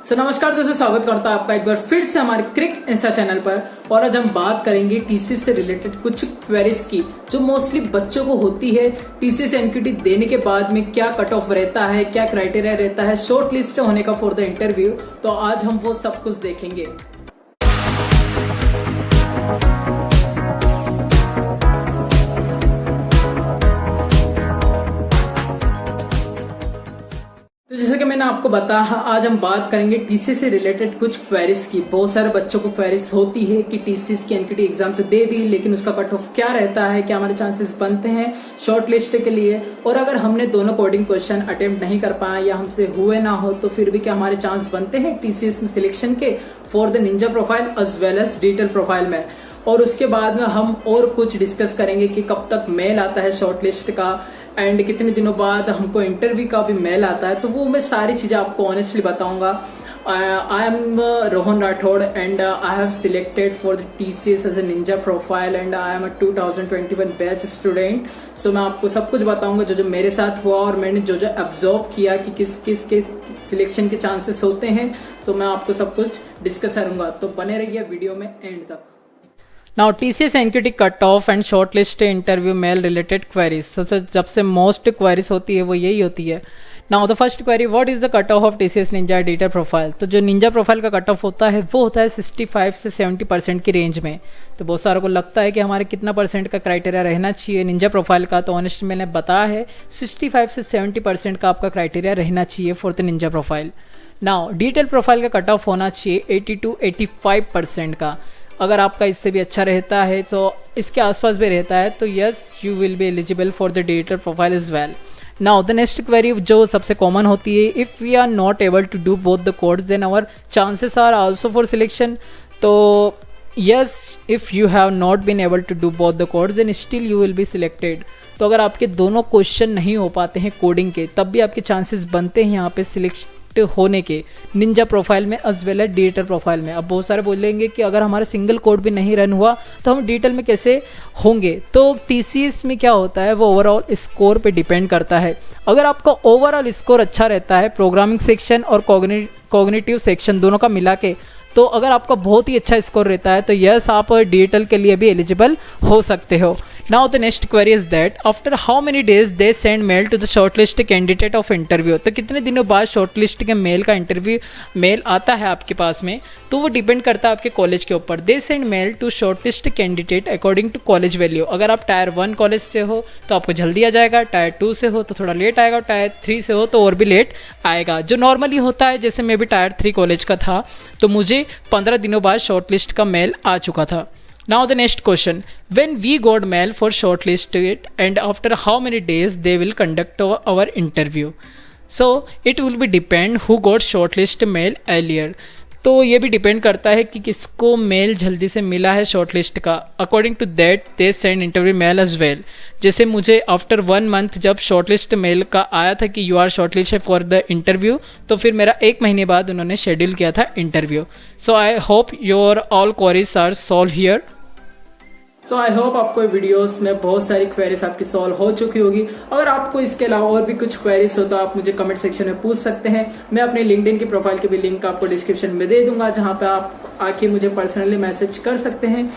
नमस्कार दोस्तों, स्वागत करता हूं आपका एक बार फिर से हमारे क्रिक इंस्टा चैनल पर। और आज हम बात करेंगे टीसीएस से रिलेटेड कुछ क्वेरीज की जो मोस्टली बच्चों को होती है। टीसीएस एनक्यूटी देने के बाद में क्या कट ऑफ रहता है, क्या क्राइटेरिया रहता है शॉर्ट लिस्ट होने का फॉर द इंटरव्यू, तो आज हम वो सब कुछ देखेंगे। तो जैसे कि मैंने आपको बताया, आज हम बात करेंगे टीसीएस से रिलेटेड कुछ क्वेरीज की। बहुत सारे बच्चों को क्वेरीज होती है कि टीसीएस की एनक्यूटी एग्जाम तो दे दी, लेकिन उसका कट ऑफ क्या रहता है, क्या हमारे चांसेस बनते हैं शॉर्ट लिस्ट के लिए, और अगर हमने दोनों कोडिंग क्वेश्चन अटेम्प्ट नहीं कर पाए या हमसे हुए ना हो तो फिर भी क्या हमारे चांस बनते हैं टीसीएस में सिलेक्शन के for the ninja profile as well as detail profile में। और उसके बाद में हम और कुछ डिस्कस करेंगे कि कब तक मेल आता है शॉर्ट लिस्ट का एंड कितने दिनों बाद हमको इंटरव्यू का भी मेल आता है, तो वो मैं सारी चीजें आपको ऑनेस्टली बताऊंगा। I am Rohan Rathod and I have selected for the TCS as a ninja profile and I am a 2021 batch student. So मैं आपको सब कुछ बताऊंगा जो मेरे साथ हुआ और मैंने जो ऑब्जर्व किया कि किस किस के सिलेक्शन के चांसेस होते हैं, तो मैं आपको सब कुछ डिस्कस करूंगा। तो बने रहिए वीडियो में एंड तक। Now TCS NQT cut off and shortlist interview mail related queries. जब से मोस्ट क्वेरीज होती है वो यही होती है। Now the first query, what is the cut off of TCS Ninja data profile. तो जो निंजा प्रोफाइल का कट ऑफ होता है वो होता है 65 से 70% की रेंज में। तो बहुत सारों को लगता है कि हमारे कितना परसेंट का क्राइटेरिया रहना चाहिए निंजा प्रोफाइल का, तो ऑनेस्ट मैंने बताया है 65 से 70% का आपका क्राइटेरिया रहना चाहिए for the ninja profile. Now detail profile का कट ऑफ होना चाहिए 80 to 85% का। अगर आपका इससे भी अच्छा रहता है तो इसके आसपास भी रहता है तो yes you will be eligible for the detail profile is well. Now the next query जो सबसे कॉमन होती है, if we are not able to do both the codes then our chances are also for selection. तो yes, if you have not been able to do both the codes then still you will be selected. तो अगर आपके दोनों question नहीं हो पाते हैं coding के, तब भी आपके चांसेस बनते हैं यहाँ पे सिलेक्ट होने के निंजा प्रोफाइल में as well as digital profile में। अब बहुत सारे बोलेंगे कि अगर हमारा सिंगल कोड भी नहीं रन हुआ तो हम डिजिटल में कैसे होंगे। तो टीसीएस में क्या होता है वो ओवरऑल स्कोर पे डिपेंड करता है। अगर आपका ओवरऑल स्कोर अच्छा रहता है प्रोग्रामिंग सेक्शन और कॉग्निटिव सेक्शन दोनों का मिला के, तो अगर आपका बहुत ही अच्छा स्कोर रहता है तो यस आप डिजिटल के लिए भी एलिजिबल हो सकते हो। Now the next query is that after how many days they send mail to the shortlist candidate of interview. तो कितने दिनों बाद शॉर्टलिस्ट के मेल का इंटरव्यू मेल आता है आपके पास में, तो वो डिपेंड करता है आपके कॉलेज के ऊपर। They send mail to shortlist candidate according to college value. अगर आप टायर 1 कॉलेज से हो तो आपको जल्दी आ जाएगा, टायर 2 से हो तो थोड़ा लेट आएगा, टायर 3 से हो तो और भी लेट आएगा। जो नॉर्मली होता है, जैसे मैं भी टायर 3 कॉलेज का था तो मुझे 15 दिनों बाद शॉर्टलिस्ट का मेल आ चुका था। Now the next question, when we got mail for shortlisted and after how many days they will conduct our interview. So it will be depend who got shortlist mail earlier. तो ये भी depend करता है कि किसको mail जल्दी से मिला है शॉर्टलिस्ट का। According to that they send interview mail as well. जैसे मुझे आफ्टर 1 मंथ जब शॉर्टलिस्ट मेल का आया था कि you are shortlist for the interview, तो फिर मेरा 1 महीने बाद उन्होंने शेड्यूल किया था interview. So I hope your all queries are solve here. So I hope आपको वीडियोस में बहुत सारी क्वेरीज आपकी सॉल्व हो चुकी होगी। अगर आपको इसके अलावा और भी कुछ क्वेरीज हो तो आप मुझे कमेंट सेक्शन में पूछ सकते हैं। मैं अपने लिंक्डइन की प्रोफाइल की भी लिंक आपको डिस्क्रिप्शन में दे दूंगा, जहां पे आप आके मुझे पर्सनली मैसेज कर सकते हैं।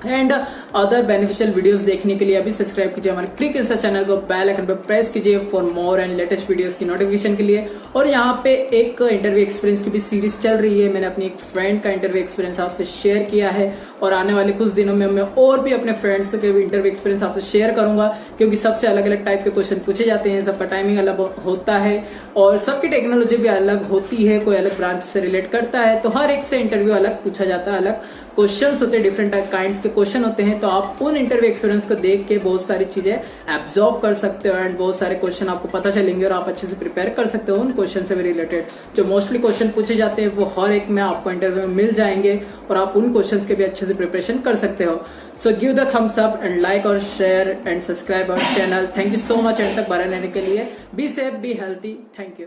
एंड अदर बेनिफिशियल वीडियोस देखने के लिए अभी सब्सक्राइब कीजिए हमारे क्रिक इंस्टा चैनल को, बेल आइकन पर प्रेस कीजिए for more and latest videos की नोटिफिकेशन के लिए। और यहाँ पे एक इंटरव्यू एक्सपीरियंस की भी सीरीज चल रही है। मैंने अपनी एक फ्रेंड का इंटरव्यू एक्सपीरियंस आपसे शेयर किया है और आने वाले कुछ दिनों में मैं और भी अपने फ्रेंड्स के भी इंटरव्यू एक्सपीरियंस आपसे शेयर करूंगा, क्योंकि सबसे अलग अलग टाइप के क्वेश्चन पूछे जाते हैं, सबका टाइमिंग अलग होता है और सबकी टेक्नोलॉजी भी अलग होती है, कोई अलग ब्रांच से रिलेट करता है, तो हर एक से इंटरव्यू अलग पूछा जाता है, अलग क्वेश्चंस होते हैं, डिफरेंट काइंड्स के क्वेश्चन होते हैं। तो आप उन इंटरव्यू एक्सपीरियंस को देख के बहुत सारी चीजें एब्जॉर्ब कर सकते हो एंड बहुत सारे क्वेश्चन आपको पता चलेंगे और आप अच्छे से प्रिपेयर कर सकते हो उन क्वेश्चन से भी रिलेटेड। जो मोस्टली क्वेश्चन पूछे जाते हैं वो हर एक में आपको इंटरव्यू में मिल जाएंगे और आप उन क्वेश्चंस के भी अच्छे से प्रिपरेशन कर सकते हो। So give the thumbs up and like और share and subscribe our channel. Thank you so much and तक बने रहने के लिए। Be safe, be healthy, thank you.